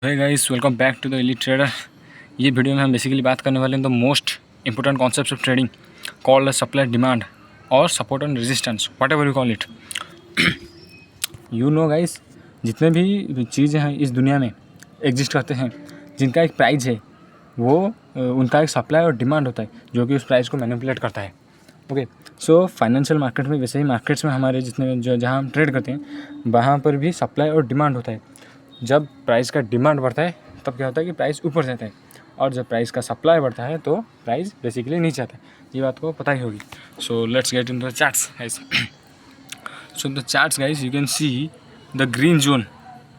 Hey guys, welcome back to the elite trader. ये video में हम बेसिकली बात करने वाले हैं the most important concepts of trading called supply demand और support and resistance, whatever you call it. You know guys, जितने भी चीज़ें हैं इस दुनिया में एग्जिस्ट करते हैं जिनका एक प्राइस है, वो उनका एक सप्लाई और डिमांड होता है जो कि उस प्राइस को मैनिपुलेट करता है। ओके, सो फाइनेंशियल मार्केट में वैसे ही मार्केट्स में हमारे जितने जहाँ हम ट्रेड करते हैं वहाँ पर भी सप्लाई और डिमांड होता है। जब प्राइस का डिमांड बढ़ता है तब क्या होता है कि प्राइस ऊपर जाता है, और जब प्राइस का सप्लाई बढ़ता है तो प्राइस बेसिकली नीचे आता है। ये बात को पता ही होगी। So let's get into the charts guys. So the charts guys, you can see the green zone,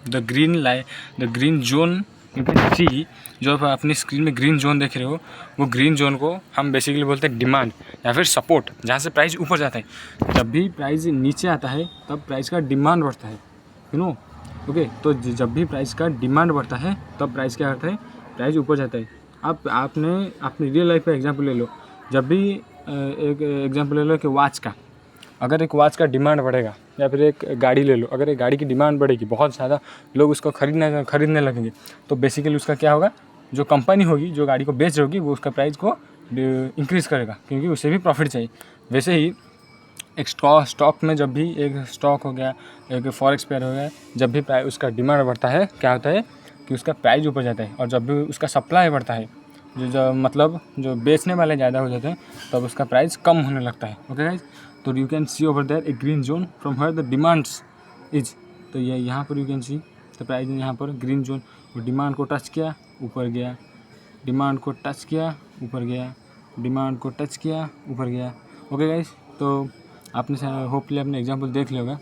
the green zone you can सी। जो आप अपनी स्क्रीन में ग्रीन जोन देख रहे हो, वो ग्रीन जोन को हम बेसिकली बोलते हैं डिमांड या फिर सपोर्ट, जहाँ से प्राइस ऊपर जाता है। जब भी प्राइस नीचे आता है तब प्राइस का डिमांड बढ़ता है, यू नो। ओके, तो जब भी प्राइस का डिमांड बढ़ता है तब प्राइस क्या करता है, प्राइस ऊपर जाता है। आपने अपनी रियल लाइफ का एग्जांपल ले लो। जब भी एक एग्जांपल ले लो कि वॉच का, अगर एक वॉच का डिमांड बढ़ेगा, या फिर एक गाड़ी ले लो, अगर एक गाड़ी की डिमांड बढ़ेगी, बहुत ज़्यादा लोग उसको खरीदने लगेंगे, तो बेसिकली उसका क्या होगा, जो कंपनी होगी जो गाड़ी को बेच रही होगी वो उसका प्राइस को इंक्रीज़ करेगा, क्योंकि उसे भी प्रॉफिट चाहिए। वैसे ही एक स्टॉक में, जब भी एक स्टॉक हो गया, एक फॉरेक्स पेयर हो गया, जब भी प्राइस उसका डिमांड बढ़ता है क्या होता है कि उसका प्राइस ऊपर जाता है, और जब भी उसका सप्लाई बढ़ता है, जो मतलब जो बेचने वाले ज़्यादा हो जाते हैं, तब उसका प्राइस कम होने लगता है। ओके गाइस, तो you can see over there a green zone from her the demands is. तो ये यहाँ पर you can see the price, यहाँ पर ग्रीन जोन, डिमांड को टच किया ऊपर गया, डिमांड को टच किया ऊपर गया, डिमांड को टच किया ऊपर गया। ओके गाइस, तो आपने होपफुली अपने एग्जांपल देख लिया होगा।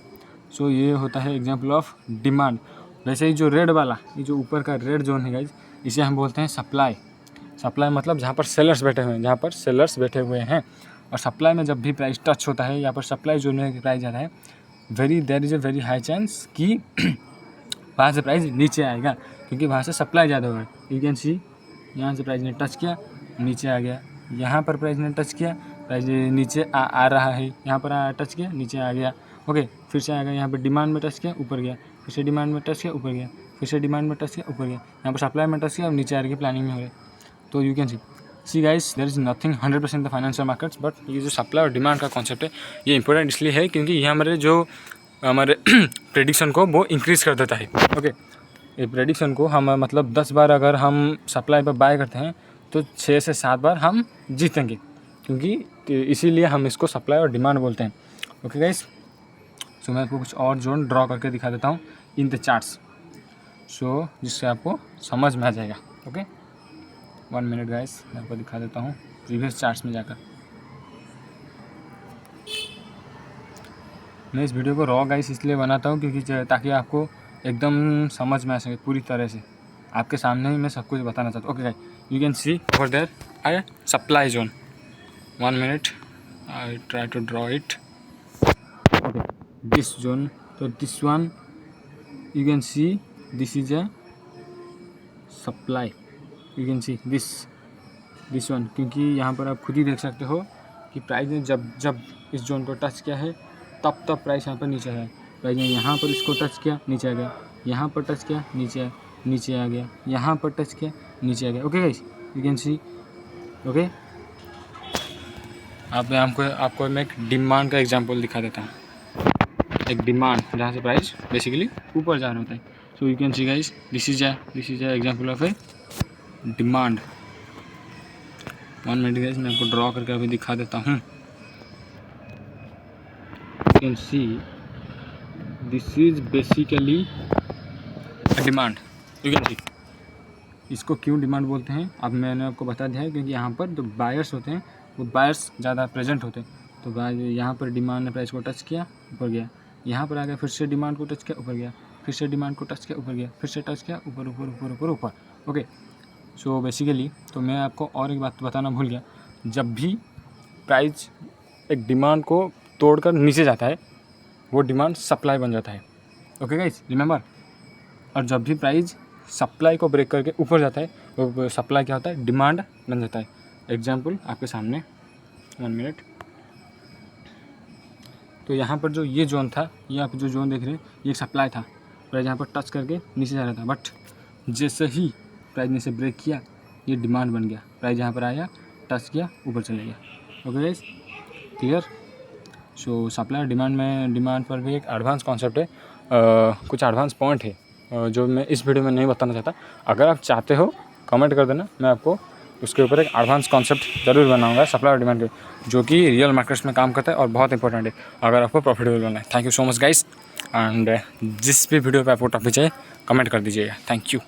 सो ये होता है एग्जांपल ऑफ डिमांड। वैसे ही जो रेड वाला, ये जो ऊपर का रेड जोन है गाइस, इसे हम बोलते हैं सप्लाई। सप्लाई मतलब जहाँ पर सेलर्स बैठे हुए हैं, जहाँ पर सेलर्स बैठे हुए हैं। और सप्लाई में जब भी प्राइस टच होता है, यहाँ पर सप्लाई जोन में प्राइस आता है, there is a very high chance कि वहाँ से प्राइस नीचे आएगा, क्योंकि वहाँ से सप्लाई ज़्यादा होगा। यू कैन सी, यहाँ से प्राइस ने टच किया, नीचे आ गया। यहाँ पर प्राइस ने टच किया, प्राइस नीचे आ रहा है। यहाँ पर टच किया, नीचे आ गया। ओके, फिर से आ गया। यहाँ पर डिमांड में टच किया, ऊपर गया। फिर से डिमांड में टच किया, ऊपर गया। फिर से डिमांड में टच किया, ऊपर गया। यहाँ पर सप्लाई में टच किया और नीचे आ रही है, प्लानिंग में हो रहा है। तो you can see guys, there is nothing 100% the financial markets, but ये जो सप्लाई और डिमांड का कॉन्सेप्ट है, ये इंपॉर्टेंट इसलिए है क्योंकि ये हमारे प्रेडिक्शन को वो इंक्रीज़ कर देता है। ओके, ये प्रेडिक्शन को हम मतलब 10 बार अगर हम सप्लाई पर बाय करते हैं तो 6 से 7 बार हम जीतेंगे, क्योंकि इसीलिए हम इसको सप्लाई और डिमांड बोलते हैं। ओके गाइस, सो मैं आपको कुछ और जोन ड्रॉ करके दिखा देता हूँ इन द चार्ट्स, सो जिससे आपको समझ में आ जाएगा। ओके, 1 मिनट गाइस, मैं आपको दिखा देता हूँ प्रीवियस चार्ट्स में जाकर। मैं इस वीडियो को रॉ गाइस इसलिए बनाता हूँ क्योंकि ताकि आपको एकदम समझ में आ सके पूरी तरह से, आपके सामने ही मैं सब कुछ बताना चाहता हूँ। Okay guys, you can see over there I supply zone. 1 minute, I try to draw it. Okay, this zone, तो this one you can see, this is a supply. You can see this one, क्योंकि यहाँ पर आप खुद ही देख सकते हो कि प्राइस ने जब इस जोन को टच किया है तब प्राइस यहाँ पर नीचे है। प्राइस ने यहाँ पर इसको टच किया, नीचे आ गया। यहाँ पर टच किया, नीचे आ गया। यहाँ पर टच किया, नीचे आ गया। Okay guys, you can C. Okay, आपको मैं एक डिमांड का एग्जांपल दिखा देता हूँ। एक डिमांड जहाँ से प्राइस बेसिकली ऊपर जा रहा होता है। So you can see guys, this is a example of A demand. 1 minute guys, मैं आपको ड्रॉ करके अभी दिखा देता हूँ। You can see this is basically a demand. You can see इसको क्यों डिमांड बोलते हैं, अब मैंने आपको बता दिया है, क्योंकि यहाँ पर जो बायर्स होते हैं वो बायर्स ज़्यादा प्रेजेंट होते हैं। तो यहाँ पर डिमांड ने प्राइस को टच किया, ऊपर गया। यहाँ पर आ गया, फिर से डिमांड को टच किया, ऊपर गया। फिर से डिमांड को टच किया, ऊपर गया। फिर से टच किया, ऊपर ऊपर ऊपर ऊपर ऊपर। ओके, सो बेसिकली तो मैं आपको और एक बात बताना भूल गया, जब भी प्राइस एक डिमांड को तोड़कर नीचे जाता है वो डिमांड सप्लाई बन जाता है। Okay guys, remember. और जब भी प्राइस सप्लाई को ब्रेक करके ऊपर जाता है वो सप्लाई क्या होता है, डिमांड बन जाता है। एग्जांपल आपके सामने, 1 मिनट। तो यहाँ पर जो ये जोन था, ये आप जो जोन देख रहे हैं, ये सप्लाई था। प्राइस यहाँ पर टच करके नीचे जा रहा था, बट जैसे ही प्राइस ने से ब्रेक किया ये डिमांड बन गया, प्राइस यहाँ पर आया, टच किया, ऊपर चले गया। Okay guys, clear. सो सप्लाई डिमांड पर भी एक एडवांस कॉन्सेप्ट है, कुछ एडवांस पॉइंट है जो मैं इस वीडियो में नहीं बताना चाहता। अगर आप चाहते हो कमेंट कर देना, मैं आपको उसके ऊपर एक एडवांस कॉन्सेप्ट ज़रूर बनाऊंगा सप्लाई और डिमांड के, जो कि रियल मार्केट्स में काम करता है और बहुत इंपॉर्टेंट है अगर आपको प्रॉफिटेबल बनना है। Thank you so much guys, and जिस भी वीडियो पे आपको टॉपिक चाहिए कमेंट कर दीजिएगा। Thank you.